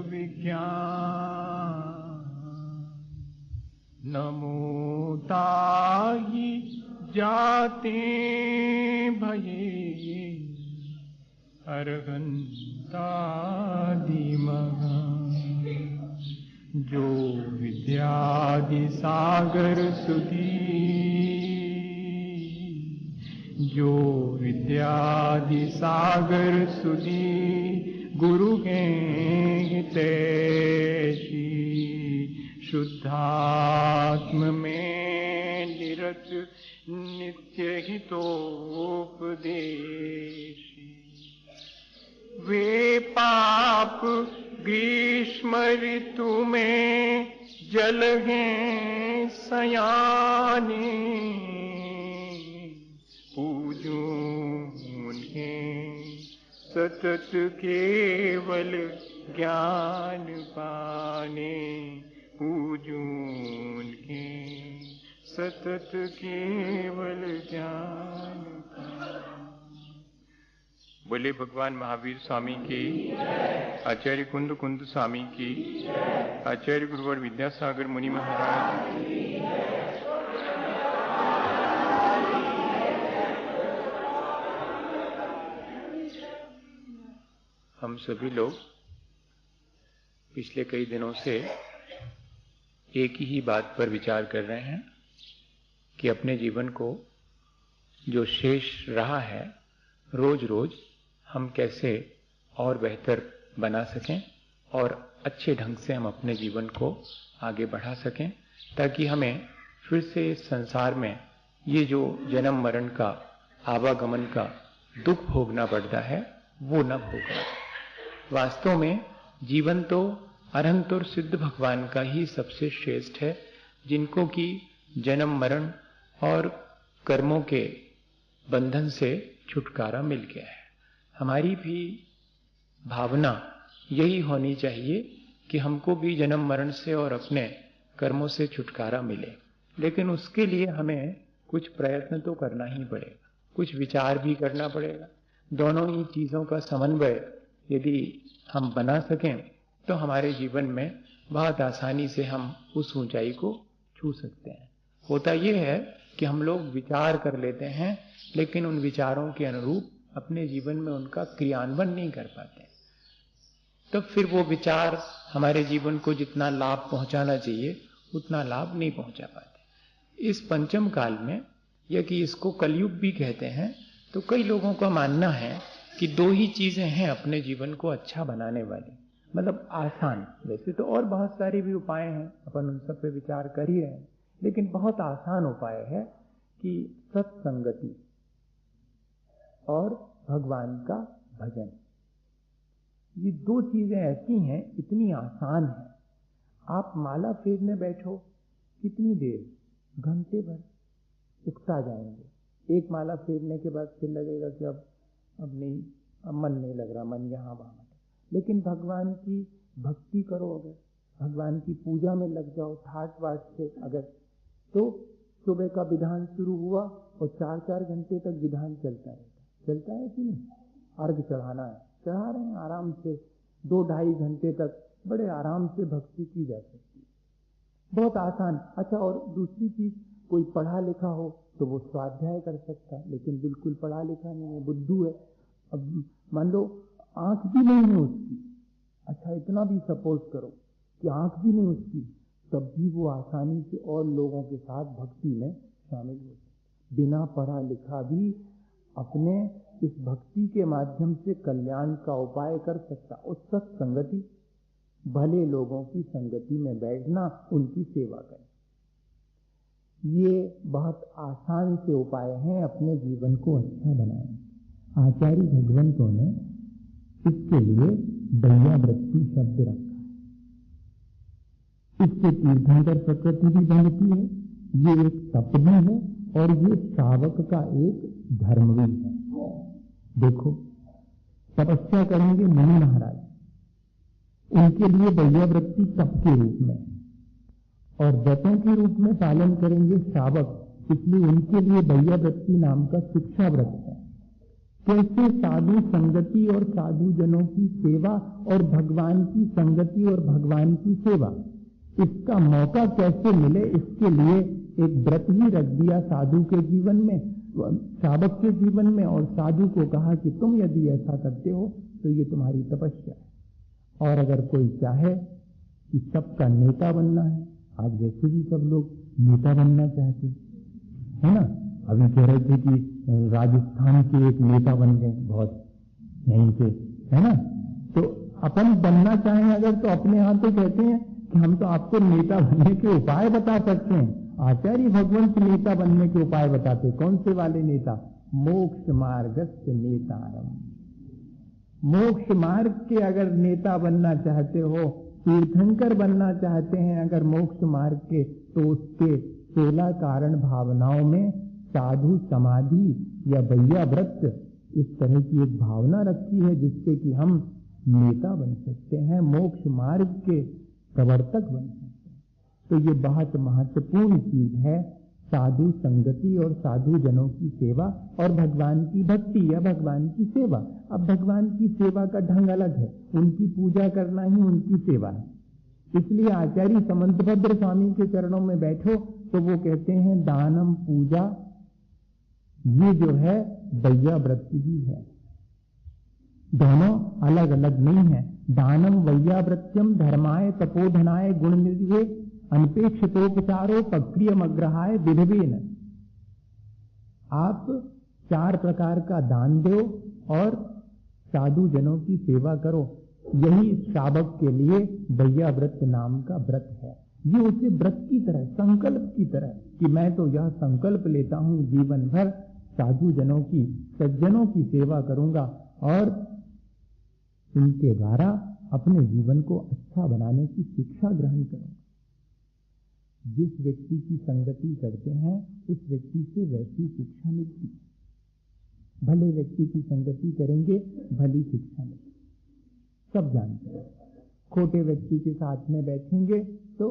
विज्ञान नमो ताहि जाते भये अरहंतादिमः जो विद्यादि सागर सुधी जो विद्यादि सागर सुधी गुरु हैं तैसी शुद्धात्म में निरत नित्य हितोपदेशी वे पाप ग्रीष्म ऋतु में जल हैं सयाने पूजूं उन्हें सतत केवल ज्ञान पाने पूजूं उन्हें सतत केवल ज्ञान पाने। बोले भगवान महावीर स्वामी की, आचार्य कुंद कुंद स्वामी की, आचार्य गुरुवर विद्यासागर मुनि महाराज की। हम सभी लोग पिछले कई दिनों से एक ही बात पर विचार कर रहे हैं कि अपने जीवन को जो शेष रहा है रोज रोज हम कैसे और बेहतर बना सकें और अच्छे ढंग से हम अपने जीवन को आगे बढ़ा सकें, ताकि हमें फिर से इस संसार में ये जो जन्म मरण का आवागमन का दुख भोगना पड़ता है वो न भोगना। वास्तव में जीवन तो अनंत और सिद्ध भगवान का ही सबसे श्रेष्ठ है, जिनको कि जन्म मरण और कर्मों के बंधन से छुटकारा मिल गया है। हमारी भी भावना यही होनी चाहिए कि हमको भी जन्म मरण से और अपने कर्मों से छुटकारा मिले, लेकिन उसके लिए हमें कुछ प्रयत्न तो करना ही पड़ेगा, कुछ विचार भी करना पड़ेगा। दोनों ही चीजों का समन्वय यदि हम बना सकें तो हमारे जीवन में बहुत आसानी से हम उस ऊंचाई को छू सकते हैं। होता यह है कि हम लोग विचार कर लेते हैं, लेकिन उन विचारों के अनुरूप अपने जीवन में उनका क्रियान्वयन नहीं कर पाते, तो फिर वो विचार हमारे जीवन को जितना लाभ पहुंचाना चाहिए उतना लाभ नहीं पहुंचा पाते। इस पंचम काल में, या कि इसको कलयुग भी कहते हैं, तो कई लोगों का मानना है कि दो ही चीजें हैं अपने जीवन को अच्छा बनाने वाली, मतलब आसान। वैसे तो और बहुत सारे भी उपाय हैं, अपन उन सब पे विचार कर ही रहे हैं, लेकिन बहुत आसान उपाय है कि सत्संगति और भगवान का भजन। ये दो चीजें ऐसी हैं, इतनी आसान है। आप माला फेरने बैठो, कितनी देर, घंटे भर उकता जाएंगे। एक माला फेरने के बाद फिर लगेगा कि अब नहीं, अब मन नहीं लग रहा, मन यहाँ वहां। लेकिन भगवान की भक्ति करो, अगर भगवान की पूजा में लग जाओ ठाट बाट से अगर, तो सुबह का विधान शुरू हुआ और 4-4 घंटे तक विधान चलता है कि नहीं। अर्घ चढ़ाना है, चढ़ा रहे हैं आराम से, 2-2.5 घंटे तक बड़े आराम से भक्ति की जा सकती है, बहुत आसान। अच्छा, और दूसरी चीज, कोई पढ़ा लिखा हो तो वो स्वाध्याय कर सकता है, लेकिन बिल्कुल पढ़ा लिखा नहीं है, बुद्धू है। अब मान लो आंख भी नहीं है उसकी, अच्छा इतना भी सपोज करो कि आंख भी नहीं उसकी, तब भी वो आसानी से और लोगों के साथ भक्ति में शामिल हो सकता। बिना पढ़ा लिखा भी अपने इस भक्ति के माध्यम से कल्याण का उपाय कर सकता। उस सत्संगति, भले लोगों की संगति में बैठना, उनकी सेवा करें, ये बहुत आसान से उपाय हैं अपने जीवन को अच्छा बनाने। आचार्य भगवंतों ने इसके लिए दयावृत्ति शब्द रखा है। इससे तीर्थंकर प्रकृति भी बनती है, ये एक तप भी है और ये शावक का एक धर्म भी है। देखो, तपस्या करेंगे मुनि महाराज, उनके लिए दयावृत्ति तप के रूप में, और व्रतों के रूप में पालन करेंगे शावक, इसलिए उनके लिए दयावृत्ति नाम का शिक्षा व्रत है। कैसे साधु संगति और साधु जनों की सेवा और भगवान की संगति और भगवान की सेवा, इसका मौका कैसे मिले, इसके लिए एक व्रत ही रख दिया साधु के जीवन में, श्रावक के जीवन में, और साधु को कहा कि तुम यदि ऐसा करते हो तो ये तुम्हारी तपस्या है। और अगर कोई चाहे कि सबका नेता बनना है, आज वैसे भी सब लोग नेता बनना चाहते है ना। अभी कह रहे थे कि राजस्थान के एक नेता बन गए बहुत यहीं से, है ना। तो अपन बनना चाहें अगर तो अपने यहाँ तो कहते हैं कि हम तो आपको नेता बनने के उपाय बता सकते हैं। आचार्य भगवंत नेता बनने के उपाय बताते। कौन से वाले नेता? मोक्ष मार्गस्थ नेतारम। मोक्ष मार्ग के अगर नेता बनना चाहते हो, तीर्थंकर बनना चाहते हैं अगर मोक्ष मार्ग के, तो उसके 16 कारण भावनाओं में साधु समाधि या भैया व्रत, इस तरह की एक भावना रखी है जिससे कि हम नेता बन सकते हैं, मोक्ष मार्ग के प्रवर्तक बन सकते हैं। तो ये बहुत महत्वपूर्ण चीज है, साधु संगति और साधु जनों की सेवा और भगवान की भक्ति या भगवान की सेवा। अब भगवान की सेवा का ढंग अलग है, उनकी पूजा करना ही उनकी सेवा है। इसलिए आचार्य समंतभद्र स्वामी के चरणों में बैठो तो वो कहते हैं दानम पूजा ये जो है दैया व्रत ही है, दोनों अलग अलग नहीं है। दानम वैयाव्रत्यम धर्माय तपोधनाय गुण निधये अनपेक्षितोपचारो प्रक्रियमग्रहाय विधवेन। आप 4 प्रकार का दान दो और साधु जनों की सेवा करो। यही श्रावक के लिए दैया व्रत नाम का व्रत है। ये उसे व्रत की तरह, संकल्प की तरह कि मैं तो यह संकल्प लेता हूं जीवन भर साधु जनों की, सज्जनों की सेवा करूंगा और इनके द्वारा अपने जीवन को अच्छा बनाने की शिक्षा ग्रहण करूंगा। जिस व्यक्ति की संगति करते हैं उस व्यक्ति से वैसी शिक्षा मिलती है। भले व्यक्ति की संगति करेंगे भली शिक्षा मिलती, सब जानते हैं। खोटे व्यक्ति के साथ में बैठेंगे तो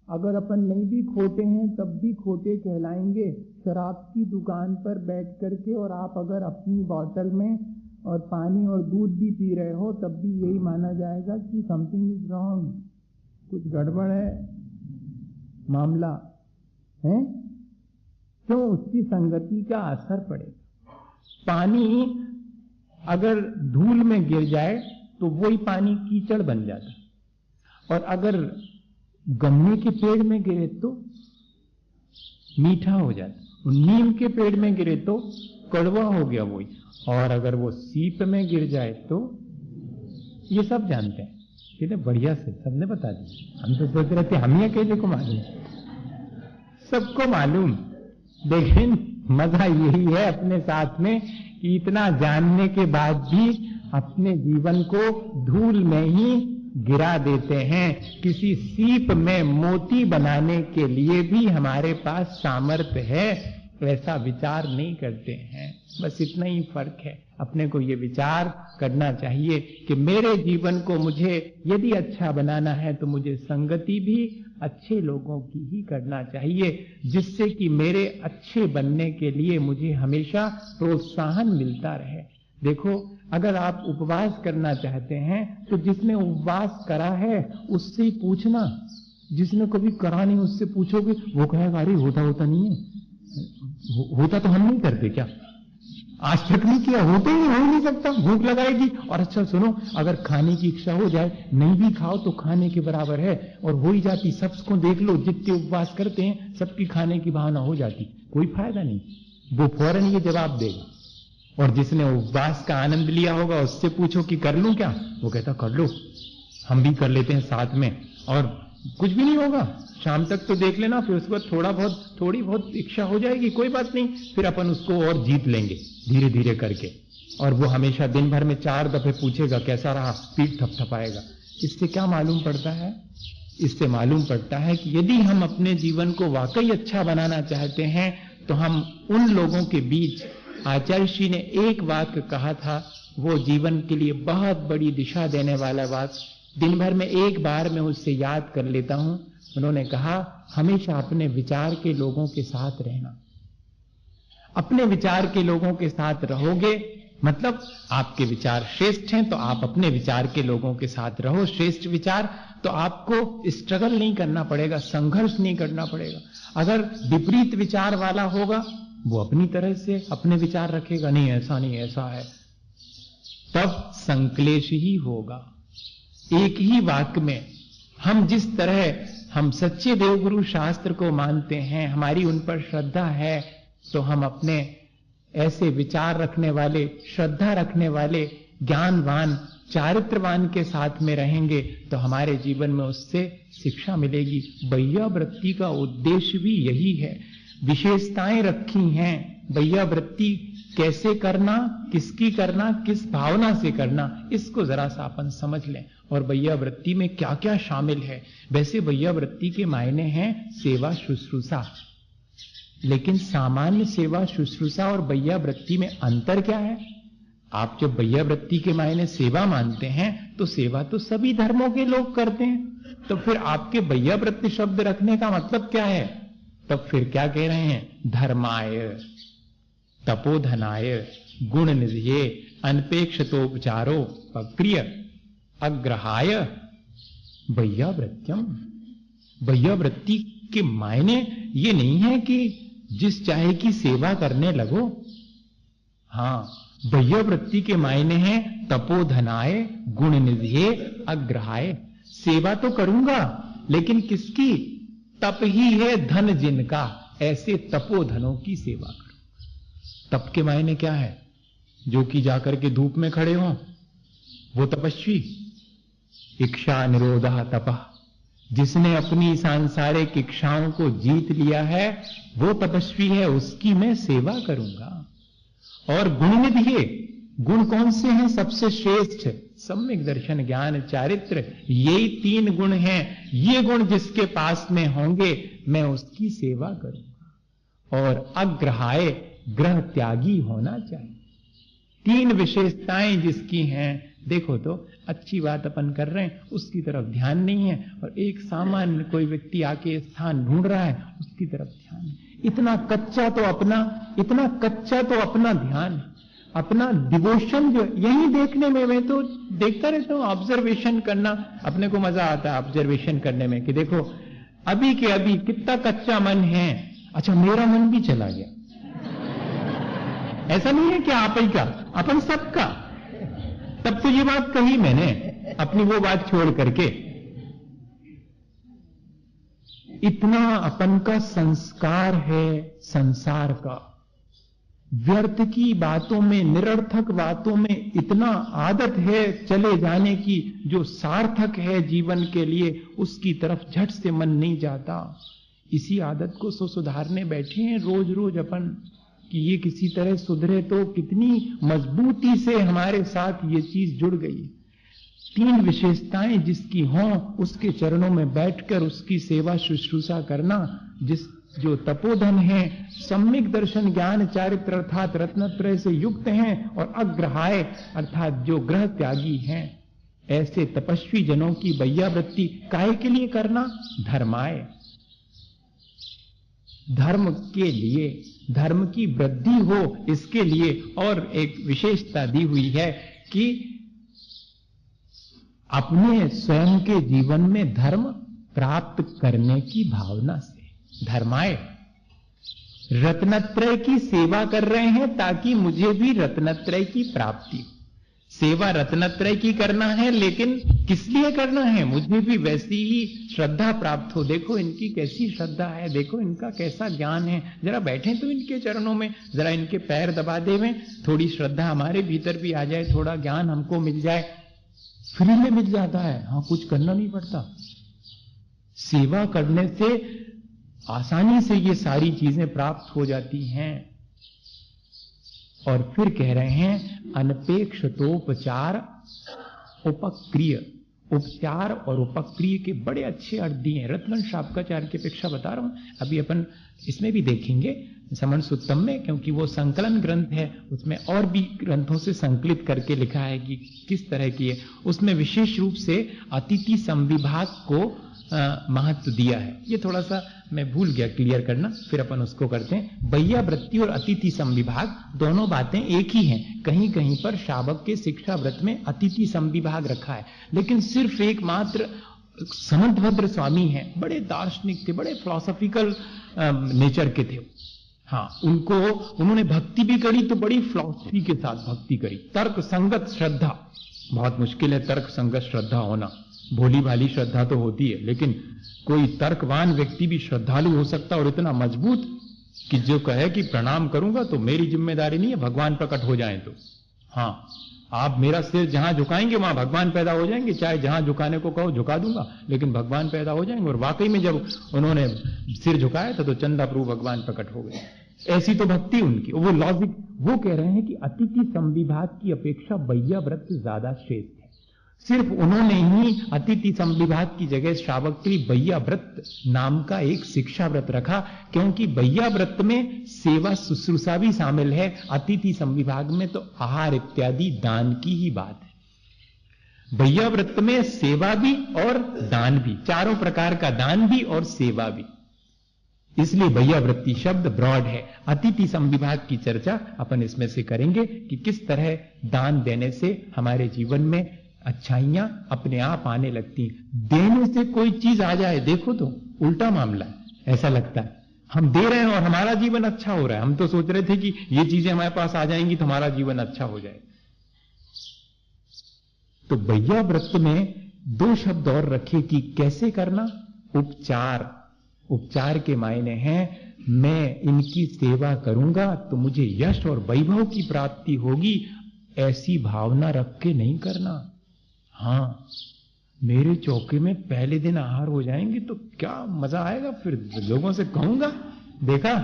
अगर अपन नहीं भी खोटे हैं तब भी खोटे कहलाएंगे। शराब की दुकान पर बैठ करके और आप अगर अपनी बोतल में और पानी और दूध भी पी रहे हो तब भी यही माना जाएगा कि समथिंग इज रॉन्ग, कुछ गड़बड़ है मामला है। क्यों? उसकी संगति का असर पड़ेगा। पानी अगर धूल में गिर जाए तो वही पानी कीचड़ बन जाता है, और अगर गन्ने के पेड़ में गिरे तो मीठा हो जाता, नीम के पेड़ में गिरे तो कड़वा हो गया वही, और अगर वो सीप में गिर जाए तो, ये सब जानते हैं। कितने बढ़िया से सबने बता दिया। हम तो सोच रहे थे हम ये कैसे को मालूम, सबको मालूम। लेकिन मजा यही है अपने साथ में कि इतना जानने के बाद भी अपने जीवन को धूल में ही गिरा देते हैं। किसी सीप में मोती बनाने के लिए भी हमारे पास सामर्थ्य है, वैसा विचार नहीं करते हैं। बस इतना ही फर्क है। अपने को ये विचार करना चाहिए कि मेरे जीवन को मुझे यदि अच्छा बनाना है तो मुझे संगति भी अच्छे लोगों की ही करना चाहिए, जिससे कि मेरे अच्छे बनने के लिए मुझे हमेशा प्रोत्साहन मिलता रहे। देखो, अगर आप उपवास करना चाहते हैं तो जिसने उपवास करा है उससे ही पूछना। जिसने कभी करा नहीं उससे पूछोगे, वो कहेगा अरे होता नहीं है, होता तो हम नहीं करते क्या, आज तक नहीं किया, होते ही हो नहीं सकता, भूख लगाएगी। और अच्छा सुनो, अगर खाने की इच्छा हो जाए, नहीं भी खाओ तो खाने के बराबर है, और हो ही जाती। सबको देख लो, जितने उपवास करते हैं सबकी खाने की भावना हो जाती, कोई फायदा नहीं। वो फौरन ये जवाब देगा। और जिसने उपवास का आनंद लिया होगा उससे पूछो कि कर लूं क्या, वो कहता कर लो, हम भी कर लेते हैं साथ में, और कुछ भी नहीं होगा। शाम तक तो देख लेना, फिर उसके बाद थोड़ी बहुत इच्छा हो जाएगी, कोई बात नहीं, फिर अपन उसको और जीत लेंगे धीरे धीरे करके। और वो हमेशा दिन भर में 4 दफे पूछेगा कैसा रहा, पीठ थपथपाएगा। इससे क्या मालूम पड़ता है? इससे मालूम पड़ता है कि यदि हम अपने जीवन को वाकई अच्छा बनाना चाहते हैं तो हम उन लोगों के बीच, आचार्य श्री ने एक वाक्य कहा था, वो जीवन के लिए बहुत बड़ी दिशा देने वाला बात, दिन भर में एक बार मैं उससे याद कर लेता हूं। उन्होंने कहा, हमेशा अपने विचार के लोगों के साथ रहना। अपने विचार के लोगों के साथ रहोगे, मतलब आपके विचार श्रेष्ठ हैं तो आप अपने विचार के लोगों के साथ रहो, श्रेष्ठ विचार, तो आपको स्ट्रगल नहीं करना पड़ेगा, संघर्ष नहीं करना पड़ेगा। अगर विपरीत विचार वाला होगा, वो अपनी तरह से अपने विचार रखेगा, नहीं ऐसा नहीं ऐसा है, तब संक्लेश ही होगा। एक ही वाक्य में हम जिस तरह हम सच्चे देवगुरु शास्त्र को मानते हैं, हमारी उन पर श्रद्धा है, तो हम अपने ऐसे विचार रखने वाले, श्रद्धा रखने वाले, ज्ञानवान, चारित्रवान के साथ में रहेंगे तो हमारे जीवन में उससे शिक्षा मिलेगी। वैयावृत्ति का उद्देश्य भी यही है। विशेषताएं रखी हैं, वैयावृत्ति कैसे करना, किसकी करना, किस भावना से करना, इसको जरा सा अपन समझ लें। और वैयावृत्ति में क्या क्या शामिल है। वैसे वैयावृत्ति के मायने हैं सेवा शुश्रूषा, लेकिन सामान्य सेवा शुश्रूषा और वैयावृत्ति में अंतर क्या है? आप जब वैयावृत्ति के मायने सेवा मानते हैं तो सेवा तो सभी धर्मों के लोग करते हैं, तो फिर आपके वैयावृत्ति शब्द रखने का मतलब क्या है? तब फिर क्या कह रहे हैं? धर्माय, तपोधनाय, गुण निधये, अनपेक्षतोपचारो पक्रिय अग्रहाय वैयावृत्यम। वैयावृत्ति के मायने ये नहीं है कि जिस चाहे की सेवा करने लगो। हां, वैयावृत्ति के मायने हैं तपोधनाय, गुण निधये, अग्रहाय। सेवा तो करूंगा, लेकिन किसकी? तप ही है धन जिनका, ऐसे तपोधनों की सेवा करो। तप के मायने क्या है? जो कि जाकर के धूप में खड़े हो वो तपस्वी। इच्छा निरोधा तपः, जिसने अपनी सांसारिक इच्छाओं को जीत लिया है वो तपस्वी है, उसकी मैं सेवा करूंगा। और गुण निधये, गुण कौन से हैं सबसे श्रेष्ठ? सम्यक दर्शन, ज्ञान, चारित्र, यही 3 गुण हैं। ये गुण जिसके पास में होंगे मैं उसकी सेवा करूंगा। और अग्रहाय, ग्रह त्यागी होना चाहिए। 3 विशेषताएं जिसकी हैं, देखो तो अच्छी बात अपन कर रहे हैं, उसकी तरफ ध्यान नहीं है, और एक सामान्य कोई व्यक्ति आके स्थान ढूंढ रहा है, उसकी तरफ ध्यान है। इतना कच्चा तो अपना ध्यान, अपना डिवोशन जो यही देखने में, मैं तो देखता रहता हूं, ऑब्जर्वेशन करना अपने को मजा आता है ऑब्जर्वेशन करने में, कि देखो अभी के अभी कितना कच्चा मन है। अच्छा, मेरा मन भी चला गया। ऐसा नहीं है कि आप ही का, अपन सबका। तब तो ये बात कही मैंने, अपनी वो बात छोड़ करके। इतना अपन का संस्कार है संसार का, व्यर्थ की बातों में, निरर्थक बातों में इतना आदत है चले जाने की, जो सार्थक है जीवन के लिए उसकी तरफ झट से मन नहीं जाता। इसी आदत को सुधारने बैठे हैं रोज रोज अपन, कि ये किसी तरह सुधरे तो कितनी मजबूती से हमारे साथ ये चीज जुड़ गई। 3 विशेषताएं जिसकी हों उसके चरणों में बैठकर उसकी सेवा शुश्रूषा करना। जो तपोधन है, सम्यक दर्शन, ज्ञान, चारित्र अर्थात रत्नत्रय से युक्त हैं, और अग्रहाय अर्थात जो ग्रह त्यागी हैं, ऐसे तपस्वी जनों की वैयावृत्ति काहे के लिए करना? धर्माय, धर्म के लिए, धर्म की वृद्धि हो इसके लिए। और एक विशेषता दी हुई है कि अपने स्वयं के जीवन में धर्म प्राप्त करने की भावना से। धर्माय, रत्नत्रय की सेवा कर रहे हैं ताकि मुझे भी रत्नत्रय की प्राप्ति हो। सेवा रत्नत्रय की करना है, लेकिन किस लिए करना है? मुझे भी वैसी ही श्रद्धा प्राप्त हो। देखो इनकी कैसी श्रद्धा है, देखो इनका कैसा ज्ञान है, जरा बैठे तो इनके चरणों में, जरा इनके पैर दबा देवें, थोड़ी श्रद्धा हमारे भीतर भी आ जाए, थोड़ा ज्ञान हमको मिल जाए। फ्री में मिल जाता है, हाँ, कुछ करना नहीं पड़ता। सेवा करने से आसानी से ये सारी चीजें प्राप्त हो जाती हैं। और फिर कह रहे हैं अनपेक्षतोपचार उपक्रिय। उपचार और उपक्रिय के बड़े अच्छे अर्थ दिए हैं। रत्न शापकाचार्य की अपेक्षा बता रहा हूं, अभी अपन इसमें भी देखेंगे समण सुत्तम में, क्योंकि वो संकलन ग्रंथ है, उसमें और भी ग्रंथों से संकलित करके लिखा है कि किस तरह की है। उसमें विशेष रूप से अतिथि संविभाग को महत्व दिया है। ये थोड़ा सा मैं भूल गया क्लियर करना, फिर अपन उसको करते हैं। बैया वृत्ति और अतिथि संविभाग दोनों बातें एक ही हैं। कहीं कहीं पर शावक के शिक्षा व्रत में अतिथि संविभाग रखा है, लेकिन सिर्फ एकमात्र समंतभद्र स्वामी हैं, बड़े दार्शनिक थे, बड़े फिलोसॉफिकल नेचर के थे। हाँ, उन्होंने भक्ति भी करी तो बड़ी फिलॉसफी के साथ भक्ति करी। तर्क संगत श्रद्धा, बहुत मुश्किल है तर्क संगत श्रद्धा होना। भोली भाली श्रद्धा तो होती है, लेकिन कोई तर्कवान व्यक्ति भी श्रद्धालु हो सकता और इतना मजबूत कि जो कहे कि प्रणाम करूंगा तो मेरी जिम्मेदारी नहीं है, भगवान प्रकट हो जाएं तो। हाँ, आप मेरा सिर जहां झुकाएंगे वहां भगवान पैदा हो जाएंगे, चाहे जहां झुकाने को कहो झुका दूंगा, लेकिन भगवान पैदा हो जाएंगे। और वाकई में जब उन्होंने सिर झुकाया था तो चंदा प्रभु भगवान प्रकट हो गए। ऐसी तो भक्ति उनकी। वो लॉजिक, वो कह रहे हैं कि अतिथि संविभाग की अपेक्षा बैया व्रत ज्यादा श्रेष्ठ है। सिर्फ उन्होंने ही अतिथि संविभाग की जगह श्रावक के लिए बैया व्रत नाम का एक शिक्षा व्रत रखा, क्योंकि बैया व्रत में सेवा शुश्रूषा भी शामिल है, अतिथि संविभाग में तो आहार इत्यादि दान की ही बात है। बैया व्रत में सेवा भी और दान भी, चारों प्रकार का दान भी और सेवा भी, इसलिए बैया वृत्ति शब्द ब्रॉड है। अतिथि संविभाग की चर्चा अपन इसमें से करेंगे कि किस तरह दान देने से हमारे जीवन में अच्छाइयां अपने आप आने लगती। देने से कोई चीज आ जाए, देखो तो उल्टा मामला है। ऐसा लगता है हम दे रहे हैं और हमारा जीवन अच्छा हो रहा है। हम तो सोच रहे थे कि ये चीजें हमारे पास आ जाएंगी तो हमारा जीवन अच्छा हो जाए। तो बैया व्रत में दो शब्द और रखे कि कैसे करना। उपचार, उपचार के मायने हैं मैं इनकी सेवा करूंगा तो मुझे यश और वैभव की प्राप्ति होगी, ऐसी भावना रख के नहीं करना। हाँ, मेरे चौके में पहले दिन आहार हो जाएंगे तो क्या मजा आएगा, फिर लोगों से कहूंगा देखा,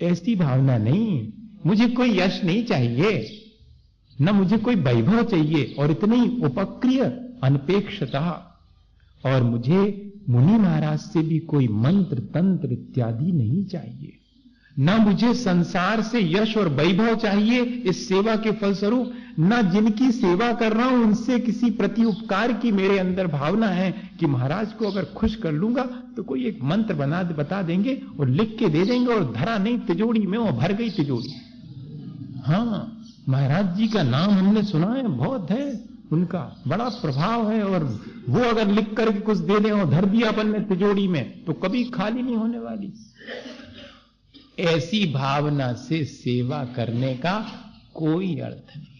ऐसी भावना नहीं। मुझे कोई यश नहीं चाहिए, न मुझे कोई वैभव चाहिए, और इतनी उपक्रिय अनपेक्षता, और मुझे मुनि महाराज से भी कोई मंत्र तंत्र इत्यादि नहीं चाहिए, न मुझे संसार से यश और वैभव चाहिए इस सेवा के फलस्वरूप, न जिनकी सेवा कर रहा हूं उनसे किसी प्रति उपकार की मेरे अंदर भावना है कि महाराज को अगर खुश कर लूंगा तो कोई एक मंत्र बता देंगे और लिख के दे देंगे और धरा नहीं तिजोरी में, और भर गई तिजोरी। हाँ, महाराज जी का नाम हमने सुना है, बहुत है, उनका बड़ा प्रभाव है, और वो अगर लिख करके कुछ दे दें और धर दिया अपन ने तिजोरी में तो कभी खाली नहीं होने वाली। ऐसी भावना से सेवा करने का कोई अर्थ नहीं।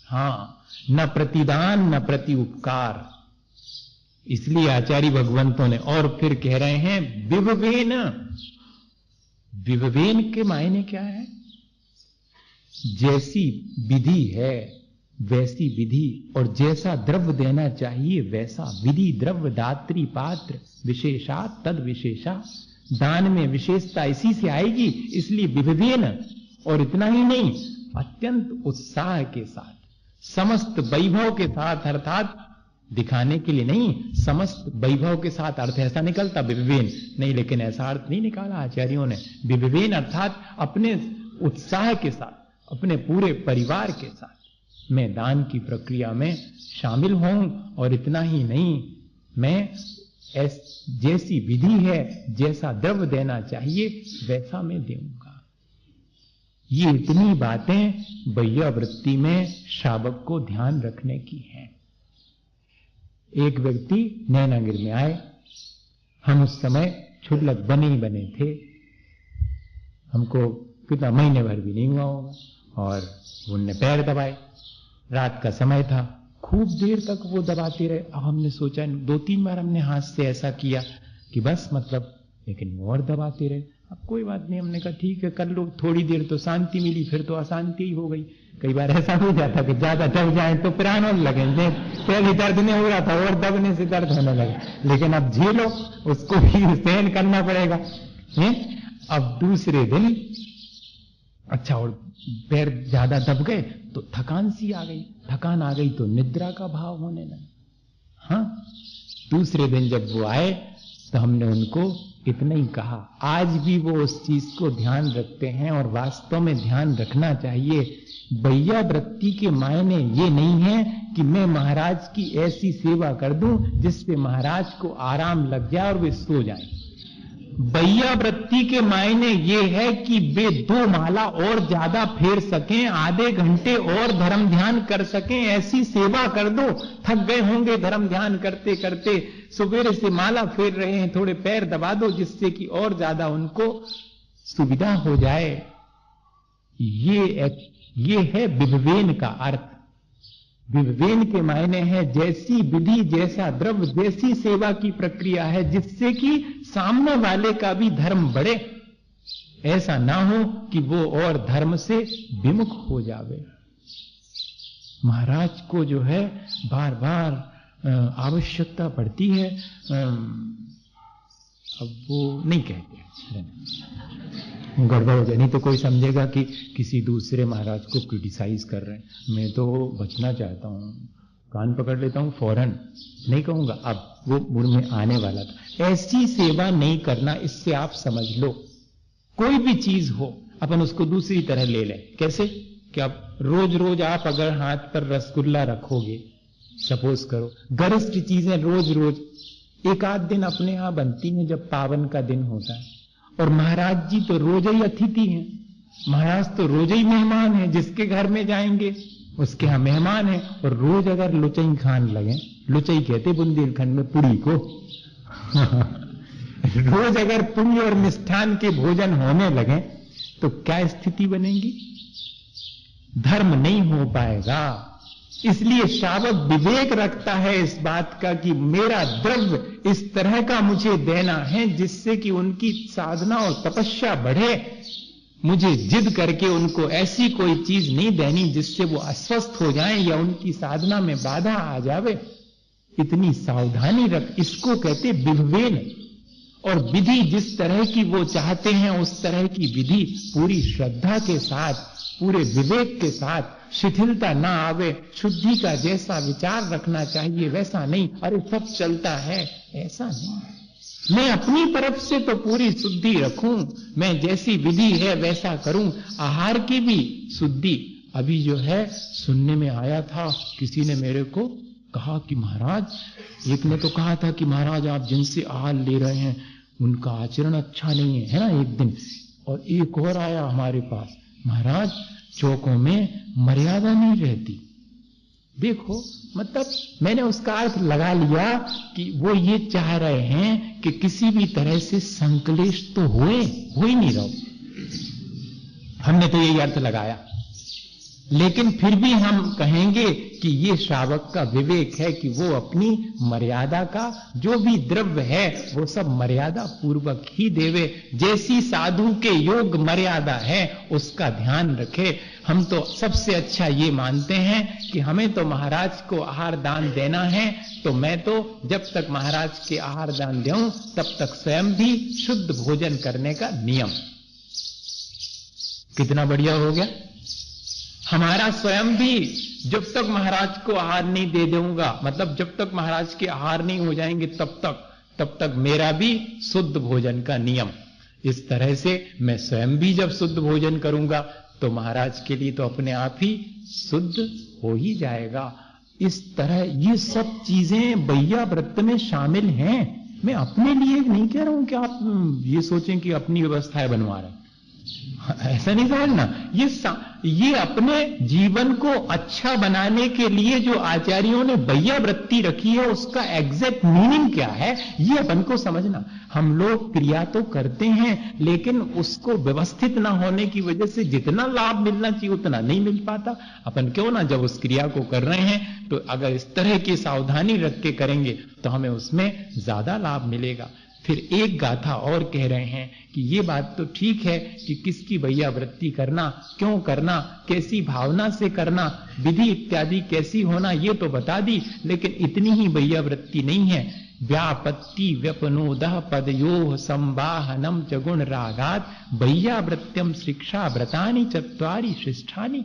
हाँ, न प्रतिदान न प्रति उपकार। इसलिए आचार्य भगवंतों ने और फिर कह रहे हैं विभवेन। विभवेन के मायने क्या है? जैसी विधि है वैसी विधि, और जैसा द्रव्य देना चाहिए वैसा विधि, द्रव्य दात्री पात्र विशेषा तद विशेषा। दान में विशेषता इसी से आएगी, इसलिए विभवेन। और इतना ही नहीं, अत्यंत उत्साह के साथ, समस्त वैभव के साथ, अर्थात दिखाने के लिए नहीं, समस्त वैभव के साथ। अर्थ ऐसा निकलता विभवेन नहीं, लेकिन ऐसा अर्थ नहीं निकाला आचार्यों ने। विभवेन अर्थात अपने उत्साह के साथ, अपने पूरे परिवार के साथ मैं दान की प्रक्रिया में शामिल हूं। और इतना ही नहीं, मैं जैसी विधि है, जैसा द्रव्य देना चाहिए वैसा मैं दूंगा। ये इतनी बातें बैया वृत्ति में शावक को ध्यान रखने की हैं। एक व्यक्ति नैनागिर में आए, हम उस समय क्षुल्लक बने ही बने थे, हमको कितना महीने भर भी नहीं हुआ होगा, और उनने पैर दबाए। रात का समय था, खूब देर तक वो दबाते रहे। अब हमने सोचा, 2-3 बार हमने हाथ से ऐसा किया कि बस मतलब, लेकिन वो और दबाते रहे। अब कोई बात नहीं, हमने कहा ठीक है कर लो, थोड़ी देर तो शांति मिली, फिर तो अशांति ही हो गई। कई बार ऐसा हो जाता कि ज्यादा दब जाए तो प्राण होने लगे, पहले दर्द नहीं हो रहा था और दबने से दर्द होने लगे, लेकिन अब झेलो, उसको भी सहन करना पड़ेगा। अब दूसरे दिन अच्छा, और पैर ज्यादा दब गए तो थकान सी आ गई, थकान आ गई तो निद्रा का भाव होने लगा। हाँ, दूसरे दिन जब वो आए तो हमने उनको इतना ही कहा। आज भी वो उस चीज को ध्यान रखते हैं, और वास्तव में ध्यान रखना चाहिए। बैया वृत्ति के मायने ये नहीं है कि मैं महाराज की ऐसी सेवा कर दूं जिससे महाराज को आराम लग जाए और वे सो जाएं। बैयावृत्ति के मायने ये है कि वे 2 माला और ज्यादा फेर सकें, आधे घंटे और धर्म ध्यान कर सकें, ऐसी सेवा कर दो। थक गए होंगे धर्म ध्यान करते करते, सवेरे से माला फेर रहे हैं, थोड़े पैर दबा दो जिससे कि और ज्यादा उनको सुविधा हो जाए। ये है विभवेन का अर्थ। विभवेन के मायने है जैसी विधि, जैसा द्रव्य, जैसी सेवा की प्रक्रिया है, जिससे कि सामने वाले का भी धर्म बढ़े, ऐसा ना हो कि वो और धर्म से विमुख हो जावे। महाराज को जो है बार बार आवश्यकता पड़ती है, अब वो नहीं कहते, गड़बड़ हो जाए, नहीं तो कोई समझेगा कि किसी दूसरे महाराज को क्रिटिसाइज कर रहे हैं। मैं तो बचना चाहता हूं, कान पकड़ लेता हूं, फौरन नहीं कहूंगा, अब वो मुड़ में आने वाला था। ऐसी सेवा नहीं करना, इससे आप समझ लो कोई भी चीज हो अपन उसको दूसरी तरह ले लें। कैसे कि आप रोज रोज आप अगर हाथ पर रसगुल्ला रखोगे, सपोज करो, गरिष्ठ चीजें रोज रोज, एक आध दिन अपने यहां बनती हैं जब पावन का दिन होता है। और महाराज जी तो रोज ही अतिथि हैं, महाराज तो रोज ही मेहमान हैं, जिसके घर में जाएंगे उसके यहां मेहमान है। और रोज अगर लुचई खान लगे, लुचई कहते बुंदेलखंड में पुड़ी को रोज अगर पुड़ी और मिष्ठान के भोजन होने लगे तो क्या स्थिति बनेगी? धर्म नहीं हो पाएगा। इसलिए श्रावक विवेक रखता है इस बात का कि मेरा द्रव्य इस तरह का मुझे देना है जिससे कि उनकी साधना और तपस्या बढ़े। मुझे जिद करके उनको ऐसी कोई चीज नहीं देनी जिससे वो अस्वस्थ हो जाएं या उनकी साधना में बाधा आ जावे। इतनी सावधानी रख, इसको कहते विभवेन। और विधि जिस तरह की वो चाहते हैं उस तरह की विधि पूरी श्रद्धा के साथ, पूरे विवेक के साथ, शिथिलता ना आवे। शुद्धि का जैसा विचार रखना चाहिए वैसा नहीं, अरे सब चलता है ऐसा नहीं। मैं अपनी तरफ से तो पूरी शुद्धि रखूं, मैं जैसी विधि है वैसा करूं। आहार की भी शुद्धि। अभी जो है सुनने में आया था, किसी ने मेरे को कहा कि महाराज, एक ने तो कहा था कि महाराज आप जिनसे आहार ले रहे हैं उनका आचरण अच्छा नहीं है ना, एक दिन। और एक और आया हमारे पास, महाराज चौकों में मर्यादा नहीं रहती। देखो, मतलब मैंने उसका अर्थ लगा लिया कि वो ये चाह रहे हैं कि किसी भी तरह से संकलेश तो हो ही नहीं रहो। हमने तो यही अर्थ लगाया, लेकिन फिर भी हम कहेंगे कि ये श्रावक का विवेक है कि वो अपनी मर्यादा का जो भी द्रव्य है वो सब मर्यादा पूर्वक ही देवे। जैसी साधु के योग मर्यादा है उसका ध्यान रखे। हम तो सबसे अच्छा ये मानते हैं कि हमें तो महाराज को आहार दान देना है, तो मैं तो जब तक महाराज के आहार दान दूं तब तक स्वयं भी शुद्ध भोजन करने का नियम। कितना बढ़िया हो गया। हमारा स्वयं भी जब तक महाराज को आहार नहीं दे दूंगा, मतलब जब तक महाराज के आहार नहीं हो जाएंगे तब तक मेरा भी शुद्ध भोजन का नियम। इस तरह से मैं स्वयं भी जब शुद्ध भोजन करूंगा तो महाराज के लिए तो अपने आप ही शुद्ध हो ही जाएगा। इस तरह ये सब चीजें बैयाव्रत में शामिल हैं। मैं अपने लिए नहीं कह रहा हूं कि आप ये सोचें कि अपनी व्यवस्थाएं बनवा रहे हैं, ऐसा नहीं समझना। ये अपने जीवन को अच्छा बनाने के लिए जो आचार्यों ने बैयावृत्ति रखी है उसका एग्जैक्ट मीनिंग क्या है ये अपन को समझना। हम लोग क्रिया तो करते हैं लेकिन उसको व्यवस्थित ना होने की वजह से जितना लाभ मिलना चाहिए उतना नहीं मिल पाता। अपन क्यों ना जब उस क्रिया को कर रहे हैं तो अगर इस तरह की सावधानी रख के करेंगे तो हमें उसमें ज्यादा लाभ मिलेगा। फिर एक गाथा और कह रहे हैं कि ये बात तो ठीक है कि किसकी बैयावृत्ति करना, क्यों करना, कैसी भावना से करना, विधि इत्यादि कैसी होना, ये तो बता दी, लेकिन इतनी ही बैयावृत्ति नहीं है। व्यापत्ति व्यपनोदः पदयोः संवाहनम च गुण रागात् बैयावृत्यम शिक्षा व्रतानि चत्वारि शिष्ठानि।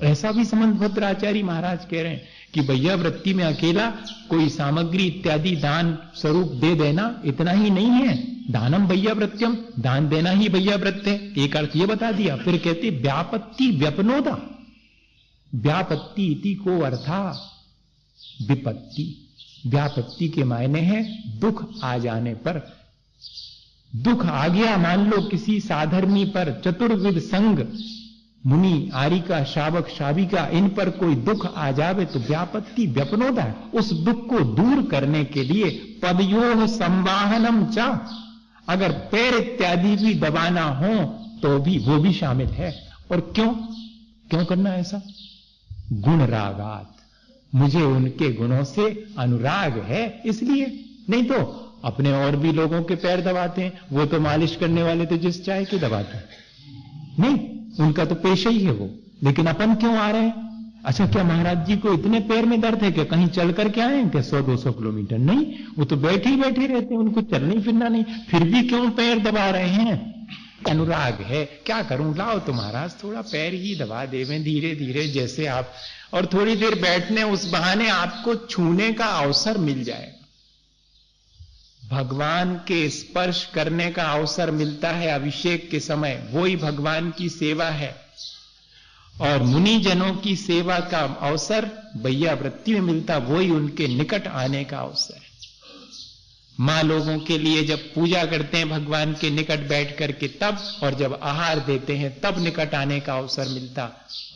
ऐसा भी समंतभद्र आचार्य महाराज कह रहे हैं कि बैयावृत्ति में अकेला कोई सामग्री इत्यादि दान स्वरूप दे देना इतना ही नहीं है। दानम बैयावृत्यम, दान देना ही बैयावृत्त है। एक अर्थ ये बता दिया। फिर कहते व्यापत्ति व्यपनोदा। व्यापत्ति इति को अर्था विपत्ति। व्यापत्ति के मायने है दुख आ जाने पर। दुख आ गया, मान लो किसी साधर्मी पर, चतुर्विध संग, मुनि, आरिका, शावक, शाविका, इन पर कोई दुख आ जावे तो व्यापत्ति व्यपनोदा, उस दुख को दूर करने के लिए पदयोः संवाहनम च, अगर पैर इत्यादि भी दबाना हो तो भी वो भी शामिल है। और क्यों करना ऐसा? गुण रागात, मुझे उनके गुणों से अनुराग है इसलिए। नहीं तो अपने और भी लोगों के पैर दबाते हैं, वो तो मालिश करने वाले तो जिस चाहे के दबाते हैं, नहीं, उनका तो पेशा ही है वो। लेकिन अपन क्यों आ रहे हैं? अच्छा, क्या महाराज जी को इतने पैर में दर्द है कि कहीं चल करके आए हैं क्या 100-200 किलोमीटर? नहीं, वो तो बैठे ही बैठे रहते हैं, उनको चलना फिरना नहीं, फिर भी क्यों पैर दबा रहे हैं? अनुराग है। क्या करूं, लाओ तो महाराज थोड़ा पैर ही दबा देवें धीरे धीरे, जैसे आप, और थोड़ी देर बैठने, उस बहाने आपको छूने का अवसर मिल जाएगा, भगवान के स्पर्श करने का अवसर मिलता है अभिषेक के समय, वही भगवान की सेवा है। और मुनि जनों की सेवा का अवसर बैयावृत्ति में मिलता, वही उनके निकट आने का अवसर है। मां लोगों के लिए जब पूजा करते हैं भगवान के निकट बैठ करके तब, और जब आहार देते हैं तब निकट आने का अवसर मिलता।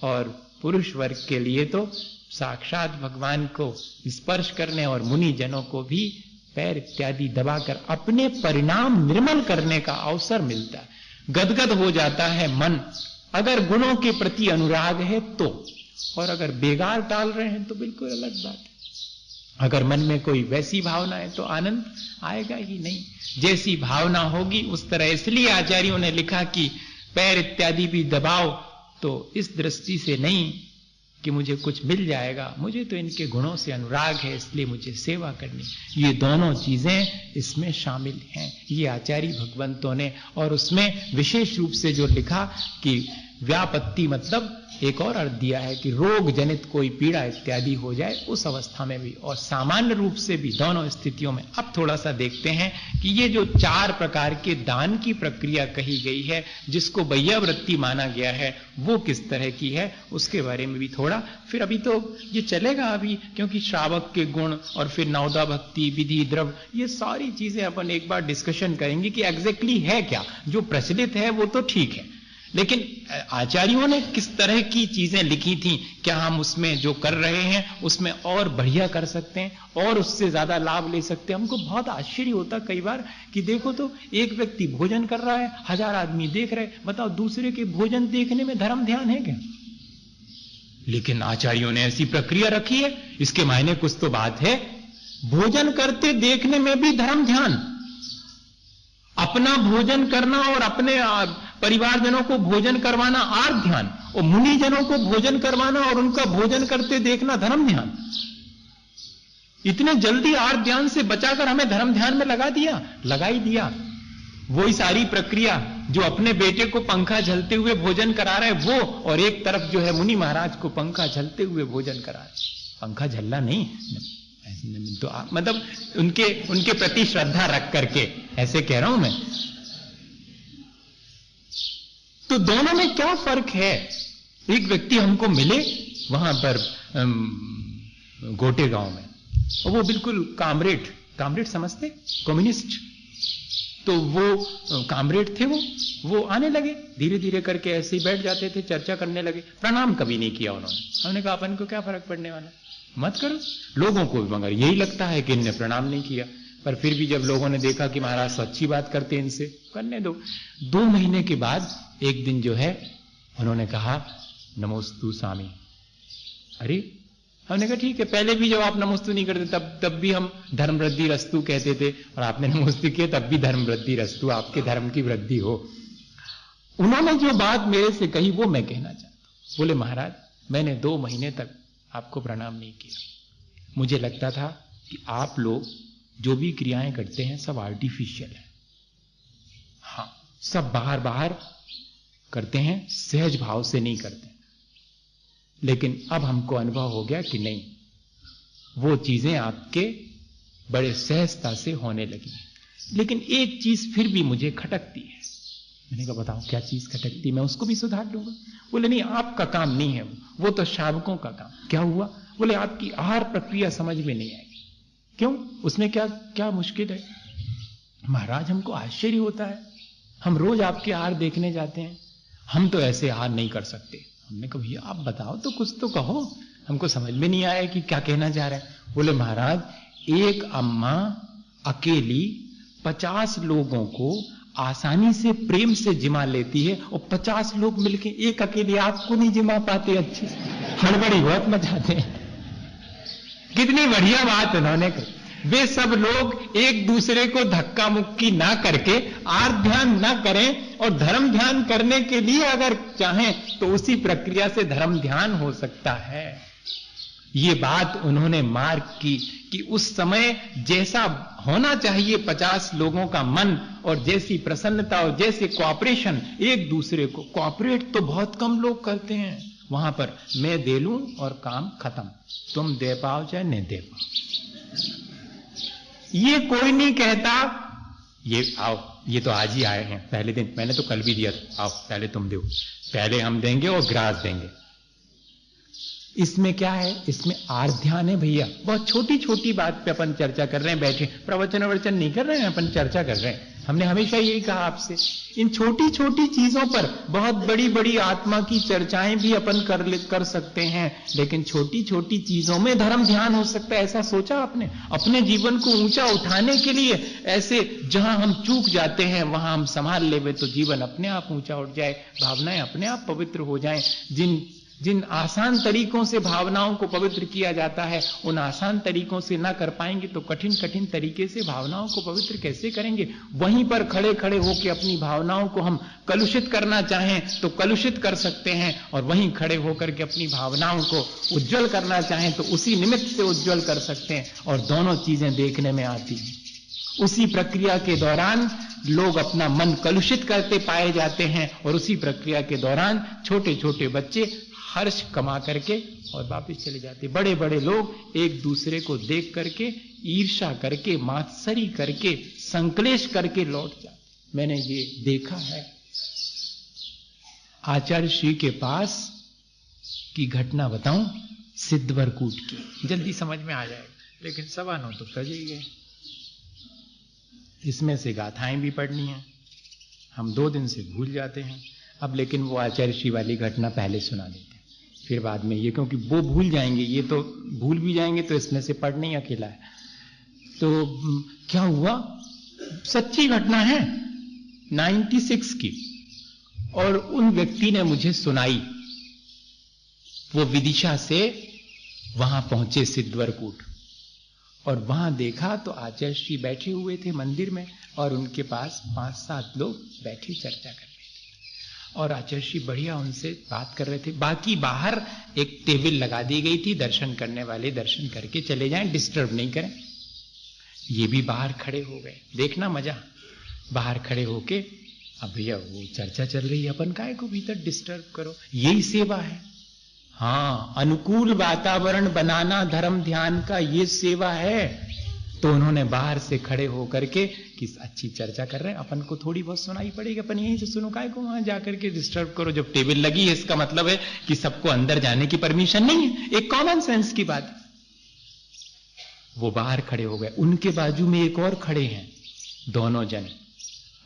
और पुरुष वर्ग के लिए तो साक्षात भगवान को स्पर्श करने और मुनि जनों को भी पैर इत्यादि दबाकर अपने परिणाम निर्मल करने का अवसर मिलता है। गदगद हो जाता है मन, अगर गुणों के प्रति अनुराग है तो, और अगर बेगार टाल रहे हैं तो बिल्कुल अलग बात है। अगर मन में कोई वैसी भावना है तो आनंद आएगा ही नहीं। जैसी भावना होगी उस तरह, इसलिए आचार्यों ने लिखा कि पैर इत्यादि भी दबाओ तो इस दृष्टि से नहीं कि मुझे कुछ मिल जाएगा, मुझे तो इनके गुणों से अनुराग है इसलिए मुझे सेवा करनी। ये दोनों चीजें इसमें शामिल हैं, ये आचार्य भगवंतों ने। और उसमें विशेष रूप से जो लिखा कि व्यापत्ति मतलब एक और अर्थ दिया है कि रोग जनित कोई पीड़ा इत्यादि हो जाए उस अवस्था में भी, और सामान्य रूप से भी, दोनों स्थितियों में। अब थोड़ा सा देखते हैं कि ये जो 4 प्रकार के दान की प्रक्रिया कही गई है, जिसको बैयावृत्ति माना गया है, वो किस तरह की है उसके बारे में भी थोड़ा। फिर अभी तो ये चलेगा अभी, क्योंकि श्रावक के गुण और फिर नवदा भक्ति, विधि, द्रव्य, ये सारी चीजें अपन एक बार डिस्कशन करेंगे कि एग्जैक्टली है क्या। जो प्रचलित है वो तो ठीक है, लेकिन आचार्यों ने किस तरह की चीजें लिखी थी, क्या हम उसमें जो कर रहे हैं उसमें और बढ़िया कर सकते हैं और उससे ज्यादा लाभ ले सकते हैं। हमको बहुत आश्चर्य होता कई बार कि देखो तो एक व्यक्ति भोजन कर रहा है, 1000 आदमी देख रहे, बताओ दूसरे के भोजन देखने में धर्म ध्यान है क्या? लेकिन आचार्यों ने ऐसी प्रक्रिया रखी है, इसके मायने कुछ तो बात है। भोजन करते देखने में भी धर्म ध्यान, अपना भोजन करना और अपने परिवारजनों को भोजन करवाना आर्थ ध्यान, और मुनि जनों को भोजन करवाना और उनका भोजन करते देखना धर्म ध्यान। इतने जल्दी आर्थ ध्यान से बचाकर हमें धर्म ध्यान में लगा ही दिया। वही सारी प्रक्रिया जो अपने बेटे को पंखा झलते हुए भोजन करा रहे वो, और एक तरफ जो है मुनि महाराज को पंखा झलते हुए भोजन करा रहे। पंखा झलना नहीं तो मतलब उनके प्रति श्रद्धा रख करके ऐसे कह रहा हूं मैं। तो दोनों में क्या फर्क है? एक व्यक्ति हमको मिले वहां पर गोटे गांव में, और वो बिल्कुल कामरेड समझते, कम्युनिस्ट, तो वो कामरेड थे। वो आने लगे धीरे धीरे करके, ऐसे ही बैठ जाते थे, चर्चा करने लगे। प्रणाम कभी नहीं किया उन्होंने। हमने कहा अपन को क्या फर्क पड़ने वाला, मत करो। लोगों को भी मगर यही लगता है कि इनने प्रणाम नहीं किया, पर फिर भी जब लोगों ने देखा कि महाराज सच्ची बात करते हैं, इनसे करने दो। 2 महीने के बाद एक दिन जो है उन्होंने कहा नमोस्तु स्वामी। अरे हमने कहा ठीक है, पहले भी जब आप नमोस्तु नहीं करते तब भी हम धर्म वृद्धि रस्तु कहते थे, और आपने नमोस्तु किए तब भी धर्म वृद्धि रस्तु, आपके धर्म की वृद्धि हो। उन्होंने जो बात मेरे से कही वो मैं कहना चाहता हूं। बोले महाराज मैंने 2 महीने तक आपको प्रणाम नहीं किया। मुझे लगता था कि आप लोग जो भी क्रियाएं करते हैं सब आर्टिफिशियल है, हाँ सब बाहर करते हैं, सहज भाव से नहीं करते। लेकिन अब हमको अनुभव हो गया कि नहीं, वो चीजें आपके बड़े सहजता से होने लगी। लेकिन एक चीज फिर भी मुझे खटकती है। मैंने कहा बताओ क्या चीज खटकती, मैं उसको भी सुधार लूंगा। बोले नहीं आपका काम नहीं है वो तो शावकों का काम। क्या हुआ? बोले आपकी आहार प्रक्रिया समझ में नहीं आएगी। क्यों? उसमें क्या मुश्किल है? महाराज हमको आश्चर्य होता है, हम रोज आपके आहार देखने जाते हैं, हम तो ऐसे आहार नहीं कर सकते। हमने कहा भैया आप बताओ तो, कुछ तो कहो, हमको समझ में नहीं आया कि क्या कहना चाह रहे हैं। बोले महाराज एक अम्मा अकेली 50 लोगों को आसानी से प्रेम से जिमा लेती है, और 50 लोग मिलके एक अकेले आपको नहीं जिमा पाते अच्छे से, हड़बड़ी बहुत मचाते हैं। कितनी बढ़िया बात उन्होंने कही। वे सब लोग एक दूसरे को धक्का मुक्की ना करके आर ध्यान ना करें, और धर्म ध्यान करने के लिए अगर चाहें तो उसी प्रक्रिया से धर्म ध्यान हो सकता है। ये बात उन्होंने मार्क की कि उस समय जैसा होना चाहिए 50 लोगों का मन, और जैसी प्रसन्नता और जैसे कोऑपरेशन, एक दूसरे को कोऑपरेट तो बहुत कम लोग करते हैं। वहां पर मैं दे लूं और काम खत्म, तुम दे पाओ चाहे नहीं दे पाओ, ये कोई नहीं कहता। ये आओ, ये तो आज ही आए हैं, पहले दिन, मैंने तो कल भी दिया था, आओ पहले तुम दो, पहले हम देंगे और ग्रास देंगे। इसमें क्या है? इसमें आर ध्यान है भैया। बहुत छोटी छोटी बात पे अपन चर्चा कर रहे हैं, बैठे प्रवचन नहीं कर रहे हैं, अपन चर्चा कर रहे हैं। हमने हमेशा यही कहा आपसे, इन छोटी छोटी चीजों पर बहुत बड़ी बड़ी आत्मा की चर्चाएं भी अपन कर सकते हैं, लेकिन छोटी छोटी चीजों में धर्म ध्यान हो सकता है। ऐसा सोचा आपने? अपने जीवन को ऊंचा उठाने के लिए ऐसे जहां हम चूक जाते हैं वहां हम संभाल लेवे तो जीवन अपने आप ऊंचा उठ जाए, भावनाएं अपने आप पवित्र हो जाएं। जिन आसान तरीकों से भावनाओं को पवित्र किया जाता है, उन आसान तरीकों से ना कर पाएंगे तो कठिन कठिन तरीके से भावनाओं को पवित्र कैसे करेंगे? वहीं पर खड़े खड़े होकर अपनी भावनाओं को हम कलुषित करना चाहें तो कलुषित कर सकते हैं, और वहीं खड़े होकर के अपनी भावनाओं को उज्जवल करना चाहें तो उसी निमित्त से उज्जवल कर सकते हैं, और दोनों चीजें देखने में आती हैं। उसी प्रक्रिया के दौरान लोग अपना मन कलुषित करते पाए जाते हैं, और उसी प्रक्रिया के दौरान छोटे छोटे बच्चे हर्ष कमा करके और वापस चले जाते। बड़े बड़े लोग एक दूसरे को देख करके ईर्ष्या करके, मात्सरी करके, संकलेश करके लौट जाते। मैंने ये देखा है। आचार्य श्री के पास की घटना बताऊं, सिद्धवरकूट की, जल्दी समझ में आ जाएगा, लेकिन 9:15 तो बज ही गए। इसमें से गाथाएं भी पढ़नी है, हम 2 दिन से भूल जाते हैं। अब लेकिन वो आचार्य श्री वाली घटना पहले सुना देते हैं, फिर बाद में ये, क्योंकि वो भूल जाएंगे, ये तो भूल भी जाएंगे, तो इसमें से पढ़ नहीं अकेला है। तो क्या हुआ, सच्ची घटना है 96 की, और उन व्यक्ति ने मुझे सुनाई। वो विदिशा से वहां पहुंचे सिद्धवरकूट, और वहां देखा तो आचार्य श्री बैठे हुए थे मंदिर में, और उनके पास 5-7 लोग बैठे चर्चा कर रहे थे, और आचार्य श्री बढ़िया उनसे बात कर रहे थे। बाकी बाहर एक टेबल लगा दी गई थी, दर्शन करने वाले दर्शन करके चले जाएं, डिस्टर्ब नहीं करें। ये भी बाहर खड़े हो गए, देखना मजा। बाहर खड़े होके, अब भैया वो चर्चा चल रही है, अपन काहे को भीतर डिस्टर्ब करो, यही सेवा है। हाँ, अनुकूल वातावरण बनाना धर्म ध्यान का ये सेवा है। तो उन्होंने बाहर से खड़े होकर के कि अच्छी चर्चा कर रहे हैं, अपन को थोड़ी बहुत सुनाई पड़ेगी, अपन यहीं से सुनो, काहे को वहां जाकर के डिस्टर्ब करो। जब टेबल लगी है इसका मतलब है कि सबको अंदर जाने की परमिशन नहीं है, एक कॉमन सेंस की बात। वो बाहर खड़े हो गए, उनके बाजू में एक और खड़े हैं, दोनों जन।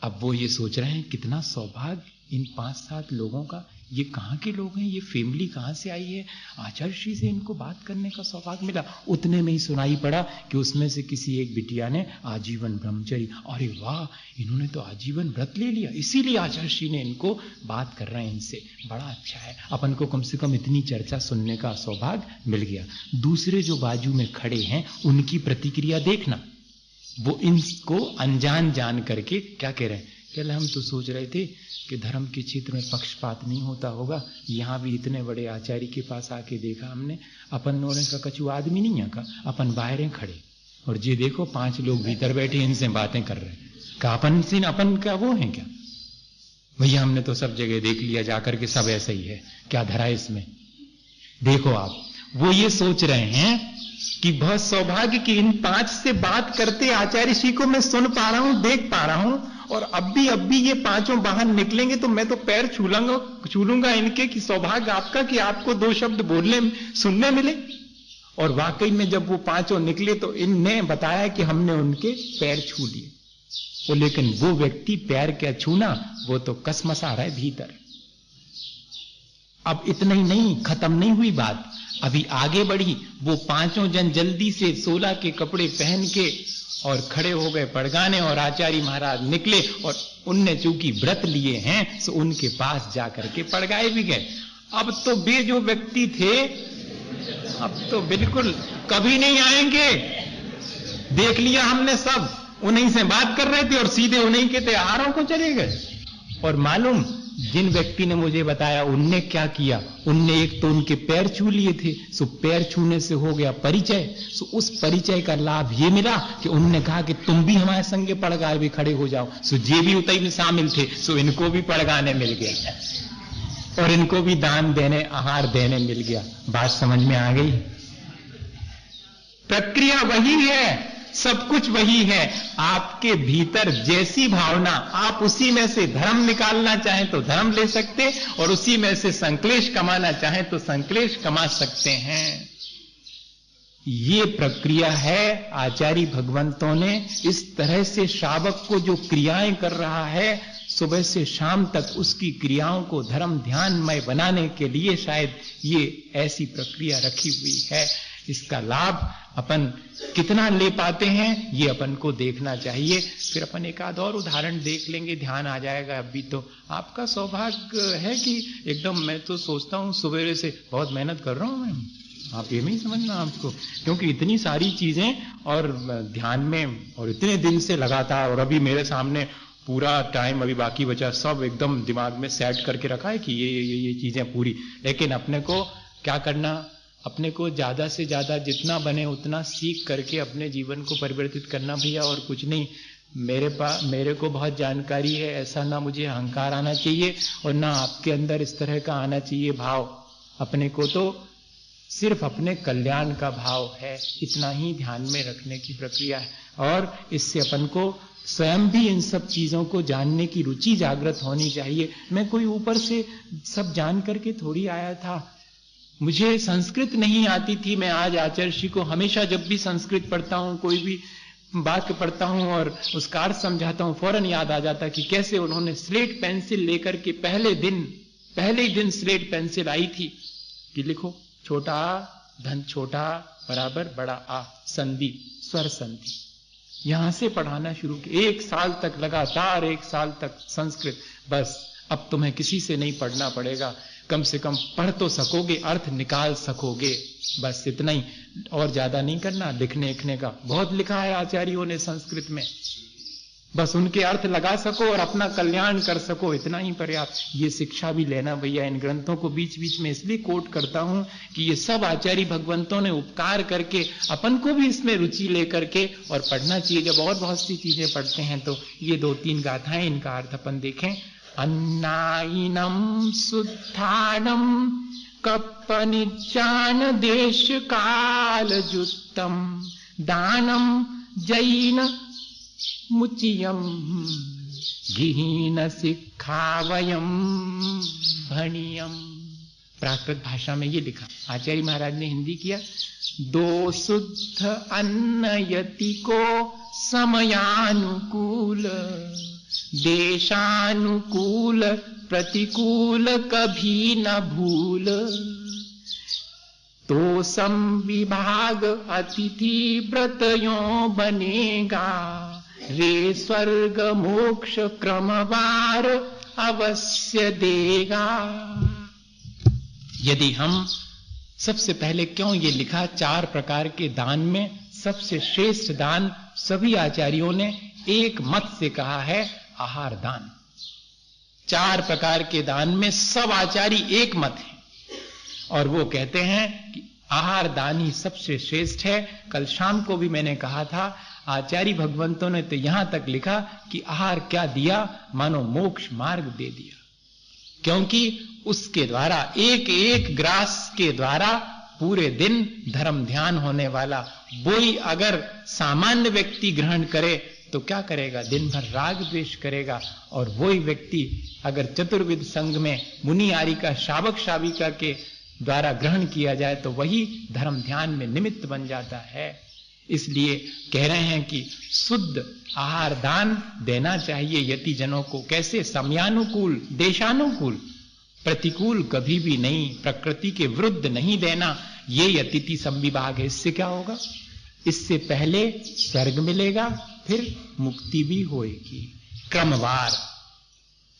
अब वो ये सोच रहे हैं कितना सौभाग्य इन 5-7 लोगों का, ये कहां के लोग हैं, ये फैमिली कहां से आई है, आचार्य श्री से इनको बात करने का सौभाग्य मिला। उतने में ही सुनाई पड़ा कि उसमें से किसी एक बिटिया ने आजीवन ब्रह्मचर्य, अरे वाह, इन्होंने तो आजीवन व्रत ले लिया, इसीलिए आचार्य श्री ने इनको बात कर रहे हैं इनसे, बड़ा अच्छा है, अपन को कम से कम इतनी चर्चा सुनने का सौभाग्य मिल गया। दूसरे जो बाजू में खड़े हैं उनकी प्रतिक्रिया देखना, वो इनको अनजान जान करके क्या कह रहे हैं, कल हम तो सोच रहे थे कि धर्म के क्षेत्र में पक्षपात नहीं होता होगा, यहां भी इतने बड़े आचार्य के पास आके देखा हमने, अपन लोगों का कछु आदमी नहीं है का, अपन बाहर खड़े, और ये देखो 5 लोग भीतर बैठे इनसे बातें कर रहे हैं, का अपन क्या वो है क्या? भैया हमने तो सब जगह देख लिया जाकर के, सब ऐसा ही है, क्या धरा है इसमें? देखो आप, वो ये सोच रहे हैं कि बहुत सौभाग्य कि इन 5 से बात करते आचार्य श्री को मैं सुन पा रहा हूं, देख पा रहा हूं, और अब भी ये 5 बाहर निकलेंगे तो मैं तो पैर छू लूंगा इनके, कि सौभाग्य आपका कि आपको 2 शब्द बोलने सुनने मिले। और वाकई में जब वो 5 निकले तो इनने बताया कि हमने उनके पैर छू लिए। वो लेकिन वो व्यक्ति पैर क्या छूना, वो तो कसमसा रहा है भीतर। अब इतना ही नहीं, खत्म नहीं हुई बात, अभी आगे बढ़ी। वो पांचों जन जल्दी से 16 के कपड़े पहन के और खड़े हो गए पड़गाने, और आचार्य महाराज निकले और उनने चूंकि व्रत लिए हैं तो उनके पास जाकर के पड़गाए भी गए। अब तो वे जो व्यक्ति थे अब तो बिल्कुल कभी नहीं आएंगे, देख लिया हमने सब, उन्हीं से बात कर रहे थे और सीधे उन्हीं के त्योहारों को चले गए। और मालूम जिन व्यक्ति ने मुझे बताया उनने क्या किया, उनने एक तो उनके पैर छू लिए थे, सो पैर छूने से हो गया परिचय। सो उस परिचय का लाभ ये मिला कि उन्होंने कहा कि तुम भी हमारे संगे पड़गाए भी खड़े हो जाओ। सो ये भी उतई में शामिल थे, सो इनको भी पड़गाने मिल गया और इनको भी दान देने, आहार देने मिल गया। बात समझ में आ गई? प्रक्रिया वही है, सब कुछ वही है। आपके भीतर जैसी भावना, आप उसी में से धर्म निकालना चाहें तो धर्म ले सकते, और उसी में से संक्लेश कमाना चाहें तो संक्लेश कमा सकते हैं। ये प्रक्रिया है। आचार्य भगवंतों ने इस तरह से श्रावक को जो क्रियाएं कर रहा है, सुबह से शाम तक उसकी क्रियाओं को धर्म ध्यानमय बनाने के लिए शायद ये ऐसी प्रक्रिया रखी हुई है। इसका लाभ अपन कितना ले पाते हैं ये अपन को देखना चाहिए। फिर अपन एक आध और उदाहरण देख लेंगे, ध्यान आ जाएगा। अभी तो आपका सौभाग्य है कि एकदम, मैं तो सोचता हूँ सवेरे से बहुत मेहनत कर रहा हूँ मैं, आप ये नहीं समझना आपको, क्योंकि इतनी सारी चीजें और ध्यान में, और इतने दिन से लगातार, और अभी मेरे सामने पूरा टाइम अभी बाकी बचा, सब एकदम दिमाग में सेट करके रखा है कि ये चीजें पूरी। लेकिन अपने को क्या करना, अपने को ज्यादा से ज्यादा जितना बने उतना सीख करके अपने जीवन को परिवर्तित करना भैया, और कुछ नहीं। मेरे को बहुत जानकारी है, ऐसा ना मुझे अहंकार आना चाहिए और ना आपके अंदर इस तरह का आना चाहिए भाव। अपने को तो सिर्फ अपने कल्याण का भाव है, इतना ही ध्यान में रखने की प्रक्रिया है। और इससे अपन को स्वयं भी इन सब चीजों को जानने की रुचि जागृत होनी चाहिए। मैं कोई ऊपर से सब जान करके थोड़ी आया था, मुझे संस्कृत नहीं आती थी। मैं आज आचार्य को हमेशा जब भी संस्कृत पढ़ता हूँ, कोई भी बात पढ़ता हूँ और उसका अर्थ समझाता हूँ, फौरन याद आ जाता कि कैसे उन्होंने स्लेट पेंसिल लेकर के पहले ही दिन स्लेट पेंसिल आई थी कि लिखो छोटा आ धन छोटा बराबर बड़ा आ, संधि स्वर संधि, यहां से पढ़ाना शुरू किया। 1 साल तक लगातार, 1 साल तक संस्कृत। बस अब तुम्हें किसी से नहीं पढ़ना पड़ेगा, कम से कम पढ़ तो सकोगे, अर्थ निकाल सकोगे, बस इतना ही, और ज्यादा नहीं करना। लिखने लिखने का बहुत लिखा है आचार्यों ने संस्कृत में, बस उनके अर्थ लगा सको और अपना कल्याण कर सको, इतना ही पर्याप्त। ये शिक्षा भी लेना भैया। इन ग्रंथों को बीच बीच में इसलिए कोट करता हूं कि ये सब आचार्य भगवंतों ने उपकार करके अपन को भी इसमें रुचि लेकर के और पढ़ना चाहिए। जब और बहुत सी चीजें पढ़ते हैं तो ये 2-3 गाथाएं, इनका अर्थ अपन देखें। अन्नाइनम शुद्धानम कप्पनिचान देश काल जुत्तम दानम जैन मुचियम गिहीन शिक्षावयम भणियम। प्राकृत भाषा में ये लिखा, आचार्य महाराज ने हिंदी किया। 2 शुद्ध अन्न यति को समयानुकूल देशानुकूल प्रतिकूल कभी न भूल, तो संविभाग अतिथि व्रतयों बनेगा, रे स्वर्ग मोक्ष क्रमवार अवश्य देगा। यदि हम सबसे पहले क्यों ये लिखा, 4 प्रकार के दान में सबसे श्रेष्ठ दान सभी आचार्यों ने एक मत से कहा है आहार दान। 4 प्रकार के दान में सब आचार्य एक मत है और वो कहते हैं कि आहार दान ही सबसे श्रेष्ठ है। कल शाम को भी मैंने कहा था, आचार्य भगवंतों ने तो यहां तक लिखा कि आहार क्या दिया, मानो मोक्ष मार्ग दे दिया, क्योंकि उसके द्वारा एक ग्रास के द्वारा पूरे दिन धर्म ध्यान होने वाला। वही अगर सामान्य व्यक्ति ग्रहण करे तो क्या करेगा, दिन भर राग द्वेष करेगा। और वही व्यक्ति अगर चतुर्विध संघ में मुनि आर्य का श्रावक श्राविका के द्वारा ग्रहण किया जाए तो वही धर्म ध्यान में निमित्त बन जाता है। इसलिए कह रहे हैं कि शुद्ध आहार दान देना चाहिए यतिजनों को। कैसे? समयानुकूल, देशानुकूल, प्रतिकूल कभी भी नहीं, प्रकृति के विरुद्ध नहीं देना। ये यतिथि संविभाग है। इससे क्या होगा? इससे पहले स्वर्ग मिलेगा, फिर मुक्ति भी होएगी। क्रमवार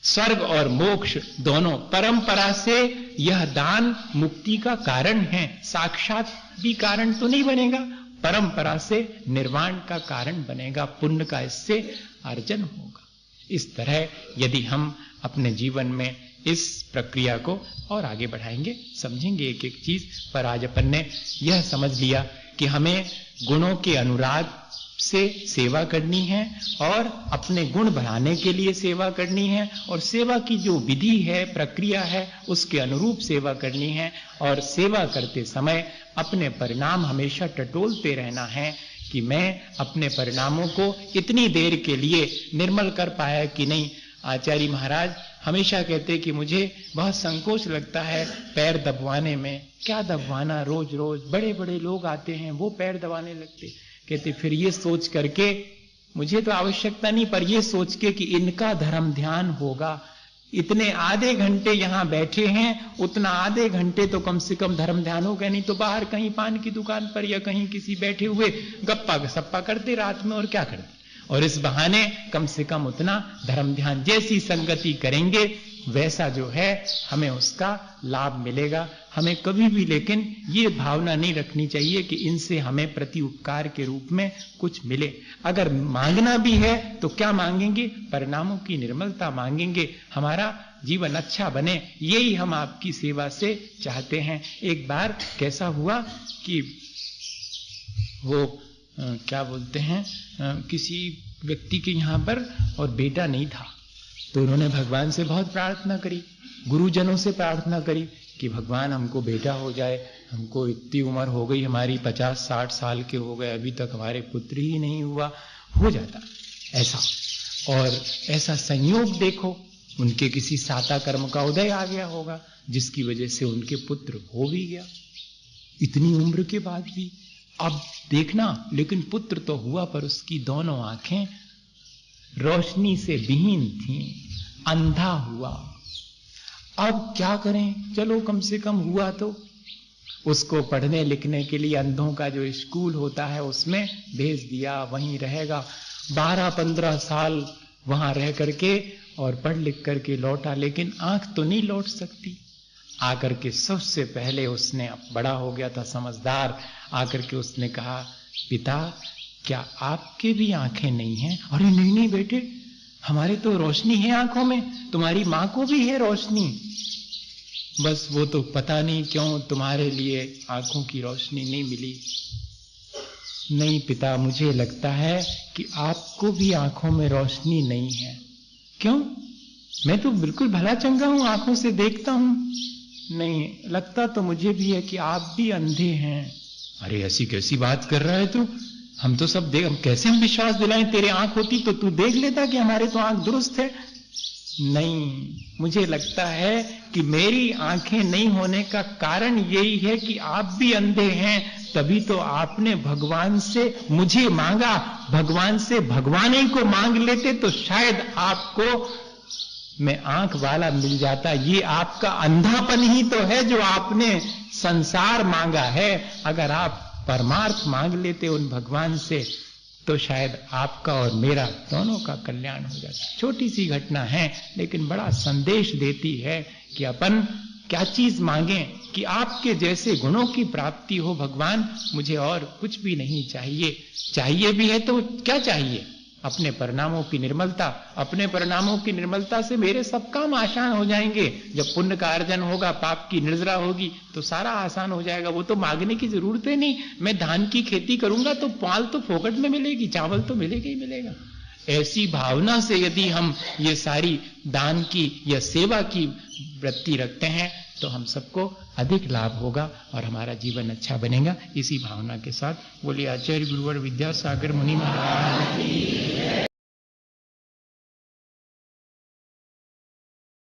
स्वर्ग और मोक्ष दोनों परंपरा से यह दान मुक्ति का कारण है। साक्षात भी कारण तो नहीं बनेगा, परंपरा से निर्वाण का कारण बनेगा, पुण्य का इससे अर्जन होगा। इस तरह यदि हम अपने जीवन में इस प्रक्रिया को और आगे बढ़ाएंगे, समझेंगे एक एक चीज। पर आज अपन ने यह समझ लिया कि हमें गुणों के अनुराग से सेवा करनी है और अपने गुण बढ़ाने के लिए सेवा करनी है, और सेवा की जो विधि है, प्रक्रिया है, उसके अनुरूप सेवा करनी है। और सेवा करते समय अपने परिणाम हमेशा टटोलते रहना है कि मैं अपने परिणामों को इतनी देर के लिए निर्मल कर पाया कि नहीं। आचार्य महाराज हमेशा कहते कि मुझे बहुत संकोच लगता है पैर दबवाने में। क्या दबवाना? रोज रोज बड़े बड़े लोग आते हैं, वो पैर दबाने लगते। कहते फिर ये सोच करके, मुझे तो आवश्यकता नहीं, पर ये सोच के कि इनका धर्म ध्यान होगा। इतने आधे घंटे यहां बैठे हैं, उतना आधे घंटे तो कम से कम धर्म ध्यान होगा, नहीं तो बाहर कहीं पान की दुकान पर या कहीं किसी बैठे हुए गप्पा सप्पा करते रात में, और क्या करते। और इस बहाने कम से कम उतना धर्म ध्यान, जैसी संगति करेंगे वैसा जो है हमें उसका लाभ मिलेगा। हमें कभी भी लेकिन ये भावना नहीं रखनी चाहिए कि इनसे हमें प्रति उपकार के रूप में कुछ मिले। अगर मांगना भी है तो क्या मांगेंगे? परिणामों की निर्मलता मांगेंगे, हमारा जीवन अच्छा बने, यही हम आपकी सेवा से चाहते हैं। एक बार कैसा हुआ कि वो क्या बोलते हैं, किसी व्यक्ति के यहां पर और बेटा नहीं था, तो उन्होंने भगवान से बहुत प्रार्थना करी, गुरुजनों से प्रार्थना करी कि भगवान हमको बेटा हो जाए। हमको इतनी उम्र हो गई, हमारी 50-60 साल के हो गए, अभी तक हमारे पुत्र ही नहीं हुआ। हो जाता ऐसा, और ऐसा संयोग देखो उनके किसी साता कर्म का उदय आ गया होगा, जिसकी वजह से उनके पुत्र हो भी गया इतनी उम्र के बाद भी। अब देखना, लेकिन पुत्र तो हुआ, पर उसकी दोनों आंखें रोशनी से विहीन थीं, अंधा हुआ। अब क्या करें? चलो कम से कम हुआ तो उसको पढ़ने लिखने के लिए अंधों का जो स्कूल होता है उसमें भेज दिया, वहीं रहेगा। 12-15 साल वहां रह करके और पढ़ लिख करके लौटा, लेकिन आंख तो नहीं लौट सकती। आकर के सबसे पहले उसने, बड़ा हो गया था, समझदार, आकर के उसने कहा, पिता क्या आपके भी आंखें नहीं हैं? अरे नहीं नहीं बेटे, हमारे तो रोशनी है आंखों में, तुम्हारी मां को भी है रोशनी, बस वो तो पता नहीं क्यों तुम्हारे लिए आंखों की रोशनी नहीं मिली। नहीं पिता, मुझे लगता है कि आपको भी आंखों में रोशनी नहीं है। क्यों? मैं तो बिल्कुल भला चंगा हूं, आंखों से देखता हूं। नहीं, लगता तो मुझे भी है कि आप भी अंधे हैं। अरे ऐसी कैसी बात कर रहा है तू? हम तो सब देख, हम कैसे हम विश्वास दिलाएं? तेरे आंख होती तो तू देख लेता कि हमारे तो आंख दुरुस्त है। नहीं, मुझे लगता है कि मेरी आंखें नहीं होने का कारण यही है कि आप भी अंधे हैं, तभी तो आपने भगवान से मुझे मांगा। भगवान से भगवान ही को मांग लेते तो शायद आपको मैं आंख वाला मिल जाता। ये आपका अंधापन ही तो है जो आपने संसार मांगा है। अगर आप परमार्थ मांग लेते उन भगवान से तो शायद आपका और मेरा दोनों का कल्याण हो जाता। छोटी सी घटना है, लेकिन बड़ा संदेश देती है कि अपन क्या चीज मांगे कि आपके जैसे गुणों की प्राप्ति हो। भगवान, मुझे और कुछ भी नहीं चाहिए। चाहिए भी है तो क्या चाहिए? अपने परिणामों की निर्मलता। अपने परिणामों की निर्मलता से मेरे सब काम आसान हो जाएंगे। जब पुण्य का अर्जन होगा, पाप की निर्जरा होगी, तो सारा आसान हो जाएगा। वो तो मांगने की जरूरत ही नहीं। मैं धान की खेती करूंगा तो पाल तो फोकट में मिलेगी, चावल तो मिलेगा ही मिलेगा। ऐसी भावना से यदि हम ये सारी दान की या सेवा की वृत्ति रखते हैं तो हम सबको अधिक लाभ होगा और हमारा जीवन अच्छा बनेगा। इसी भावना के साथ बोलिए आचार्य गुरुवर विद्यासागर मुनि महाराज।